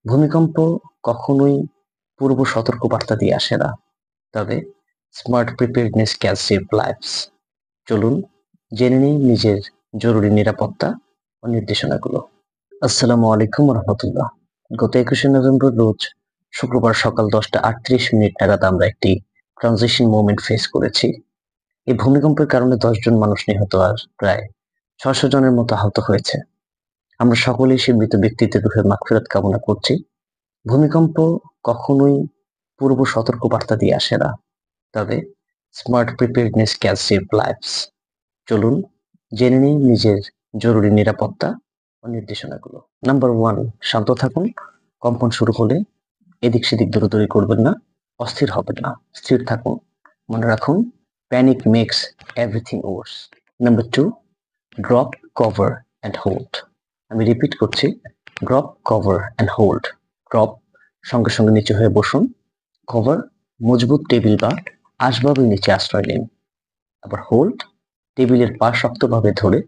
ভূমিকম্প কখনোই পূর্ব সতর্কবার্তা দিয়ে আসে না, তবে smart preparedness can save lives. চলুন জেনে নিই নিজের জরুরি নিরাপত্তা ও নির্দেশনাগুলো। আসসালামু আলাইকুম রহমতুল্লাহ। গত 21শে নভেম্বর রোজ শুক্রবার সকাল 10:38 নাগাদ আমরা একটি ট্রানজিশন মোমেন্ট ফেস করেছি। এই ভূমিকম্পের কারণে 10 জন মানুষ নিহত আর প্রায় 600 জনের মতো আহত হয়েছে। আমরা সকলেই সেই মৃত ব্যক্তিদের রূহে মাগফিরাত কামনা করছি। ভূমিকম্প কখনোই পূর্ব সতর্কবার্তা দিয়ে আসে না, তবে smart preparedness can save lives. চলুন জেনে নিই নিজের জরুরি নিরাপত্তা ও নির্দেশনাগুলো। নাম্বার 1, শান্ত থাকুন। কম্পন শুরু হলে এদিক সেদিক দৌড়াদৌড়ি করবেন না, অস্থির হবেন না, স্থির থাকুন। মনে রাখুন, panic makes everything worse. Number 2, drop, cover and hold. আমি রিপিট করছি, drop, cover and hold. Drop, সঙ্গে সঙ্গে নিচে হয়ে বসুন। কভার, মজবুত টেবিল বা আসবাবের নিচে আশ্রয় নিন। আবার হোল্ড, টেবিলের পা শক্তভাবে ধরে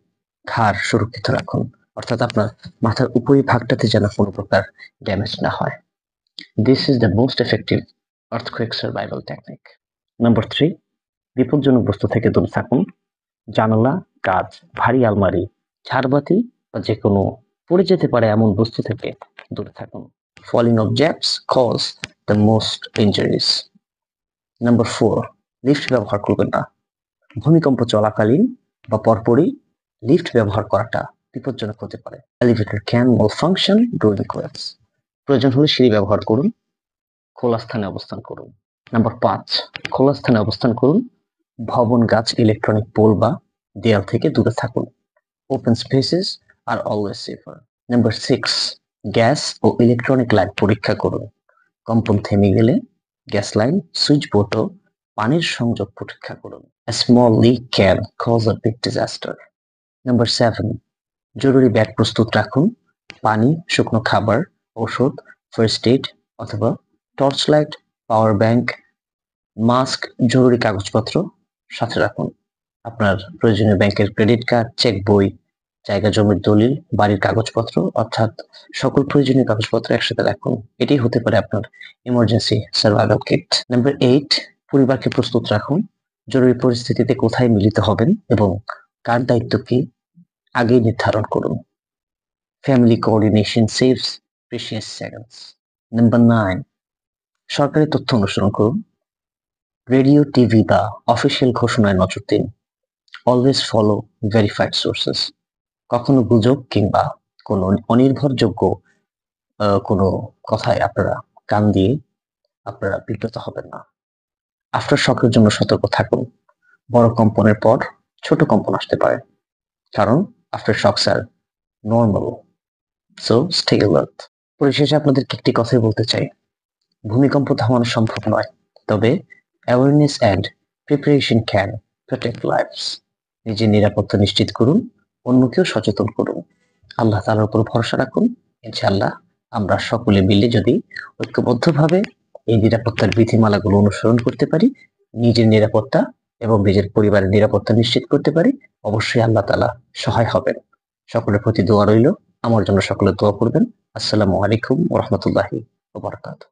ঘাড় সুরক্ষিত রাখুন, অর্থাৎ আপনার মাথার উপরি ভাগটাতে যেন কোনো প্রকার ড্যামেজ না হয়। This is the most effective earthquake survival technique. Number 3, বিপজ্জনক বস্তু থেকে দূরে থাকুন। জানালা, কাঁচ, ভারী আলমারি, ঝাড়বাতি বা যে কোনো পড়ে যেতে পারে এমন বস্তু থেকে দূরে থাকুন। Falling objects cause the most injuries. Number 4, lift ব্যবহার করবেন না। ভূমিকম্প চলাকালীন বা পরপরই লিফট ব্যবহার করাটা বিপজ্জনক হতে পারে। Elevator can malfunction during collapse. প্রয়োজন হলে সিঁড়ি ব্যবহার করুন, খোলা স্থানে অবস্থান করুন। নাম্বার 5, খোলা স্থানে অবস্থান করুন। ভবন, গাছ, ইলেকট্রনিক পোল বা দেয়াল থেকে দূরে থাকুন। Open spaces are always safer. Number 6, gas O electronic line পরীক্ষা করুন। কম্পন থেমে গেলে গ্যাস লাইন, সুইচ বোর্ড ও পানির সংযোগ পরীক্ষা করুন। A small leak can cause a big disaster. Number 7, জরুরি ব্যাগ প্রস্তুত রাখুন। পানি, শুকনো খাবার, ঔষধ, ফার্স্ট এইড অথবা torch light, power bank, mask, জরুরি কাগজপত্র সাথে রাখুন। আপনার প্রয়োজনীয় ব্যাংকের ক্রেডিট কার্ড, চেক বই, জায়গা জমির দলিল, বাড়ির কাগজপত্র, অর্থাৎ সকল প্রয়োজনীয় কাগজপত্র একসাথে রাখুন। এটাই হতে পারে আপনার ইমার্জেন্সি সার্ভাইভাল কিট। নাম্বার 8, পরিবারকে প্রস্তুত রাখুন। জরুরি পরিস্থিতিতে কোথায় মিলিত হবেন এবং কার দায়িত্ব কি আগেই নির্ধারণ করুন। Family coordination saves precious seconds. Number 9, সরকারি তথ্য অনুসরণ করুন। রেডিও, টিভি বা অফিসিয়াল ঘোষণায় নজর দিন। Always follow verified sources. কখনো গুজব কিংবা কোনো অনির্ভরযোগ্য কোনো কথায় আপনারা কান দিয়ে আপনারা বিব্রত হবেন না। আফটার শকের জন্য সতর্ক থাকুন। বড় কম্পনের পর ছোট কম্পন আসতে পারে, কারণ আফটার শকস আর নর্মাল, সো স্টে অ্যালার্ট। পরিশেষে আপনাদেরকে একটি কথাই বলতে চাই, ভূমিকম্প থামানো সম্ভব নয়, তবে awareness and preparation can protect lives. নিজের নিরাপত্তা নিশ্চিত করুন, অন্যকেও সচেতন করুন। আল্লাহ তাআলার উপর ভরসা রাখুন। ইনশাআল্লাহ আমরা সকলে মিলে যদি ঐক্যবদ্ধভাবে এই নিরাপত্তার বিধিমালাগুলো অনুসরণ করতে পারি, নিজের নিরাপত্তা এবং নিজের পরিবারের নিরাপত্তা নিশ্চিত করতে পারি, অবশ্যই আল্লাহ তাআলা সহায় হবেন। সকলের প্রতি দোয়া রইল। আমার জন্য সকলে দোয়া করবেন। আসসালামু আলাইকুম ওয়া রাহমাতুল্লাহি ওয়া বারাকাতুহু।